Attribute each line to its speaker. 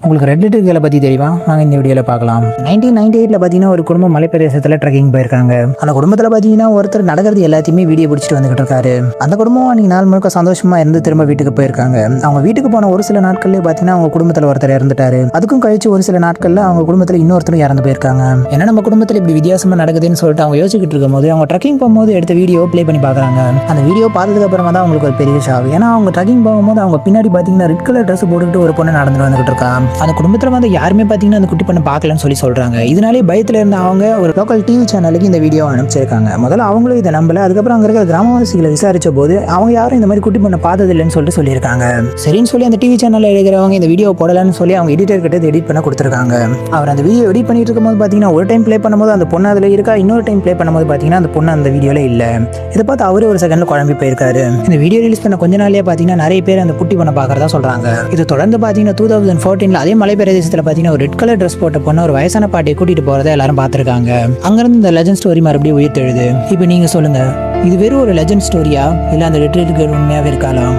Speaker 1: உங்களுக்கு ரெட் லிட்டர்களை பற்றி தெரியுமா? நாங்கள் இந்த வீடியோவில் பார்க்கலாம். 1998 பார்த்தீங்கன்னா ஒரு குடும்பம் மலைப்பிரதேசத்தில் ட்ரெக்கிங் போயிருக்காங்க. அந்த குடும்பத்தில் பார்த்தீங்கன்னா ஒருத்தர் நடக்கிறது எல்லாத்தையுமே வீடியோ பிடிச்சிட்டு வந்துகிட்டு இருக்காரு. அந்த குடும்பம் அன்றைக்கி நாள் முழுக்க சந்தோஷமாக இருந்து திரும்ப வீட்டுக்கு போயிருக்காங்க. அவங்க வீட்டுக்கு போன ஒரு சில நாட்கள்லேயே பார்த்தீங்கன்னா அவங்க குடும்பத்தில் ஒருத்தர் இறந்துட்டாரு. அதுக்கும் கழிச்சு ஒரு சில நாட்களில் அவங்க குடும்பத்தில் இன்னொருத்தரும் இறந்து போயிருக்காங்க. ஏன்னா நம்ம குடும்பத்தில் இப்படி வித்தியாசமாக நடக்குதுன்னு சொல்லிட்டு அவங்க யோசிச்சுட்டு இருக்கும் போது அவங்க ட்ரெக்கிங் போகும்போது எடுத்த வீடியோ ப்ளே பண்ணி பார்க்குறாங்க. அந்த வீடியோ பார்த்ததுக்கு அப்புறமா தான் அவங்களுக்கு ஒரு பெரிய ஷாக். ஏன்னா அவங்க ட்ரெக்கிங் போகும்போது அவங்க பின்னாடி பார்த்தீங்கன்னா ரெட் கலர் ட்ரெஸ் போட்டுக்கிட்டு ஒரு பொண்ணு நடந்துட்டு வந்துகிட்டு இருக்கான். அந்த குடும்பத்தில் வந்து யாருமே பார்த்தீங்கன்னா அந்த குட்டி பொண்ணை பார்க்கலன்னு சொல்றாங்க. இதனாலே பயத்தில் இருந்த அவங்க ஒரு லோக்கல் டிவி சேனலுக்கு இந்த வீடியோ அனுப்பிச்சிருக்காங்க. முதல்ல அவங்களும் இதை நம்பல. அதுக்கப்புறம் அங்கே இருக்கிற கிராமவாசிகளை விசாரிச்ச போது அவங்க யாரும் இந்த மாதிரி குட்டி பொண்ணை பார்த்ததில்லைன்னு சொல்லியிருக்காங்க. சரின்னு சொல்லி அந்த டிவி சேனலில் இருக்கிறவங்க இந்த வீடியோ போடலான்னு சொல்லி அவங்க எடிட்டர் கிட்ட எடிட் பண்ண கொடுத்துருக்காங்க. அவர் அந்த வீடியோ எடிட் பண்ணிட்டு இருக்கும்போது பார்த்தீங்கன்னா ஒரு டைம் ப்ளே பண்ணும்போது அந்த பொண்ணு அதில் இருக்கா, இன்னொரு டைம் ப்ளே பண்ணும்போது பார்த்தீங்கன்னா அந்த பொண்ணு அந்த வீடியோவில் இல்லை. இதை பார்த்து அவரே ஒரு செகண்ட்ல குழம்பி போயிருக்காரு. இந்த வீடியோ ரிலீஸ் பண்ண கொஞ்ச நாளே பார்த்தீங்கன்னா நிறைய பேர் அந்த குட்டி பொண்ணை பார்க்கறதா சொல்றாங்க. இது தொடர்ந்து பார்த்தீங்கன்னா 2014 அதே மலை பிரதேசத்தில் பார்த்தீங்கன்னா ஒரு ரெட் கலர் ட்ரெஸ் போட்ட பொண்ணு ஒரு வயசான பாட்டியை கூட்டிட்டு போறதை எல்லாரும் பார்த்துருக்காங்க. அங்கிருந்து இந்த லெஜண்ட் ஸ்டோரி மறுபடியும் உயிர்த்தெழுது. இப்போ நீங்க சொல்லுங்க, இது வெறும் ஒரு லெஜண்ட் ஸ்டோரியா இல்லை அந்த ரெட் கேர்ள் உண்மையாவே இருக்கலாம்?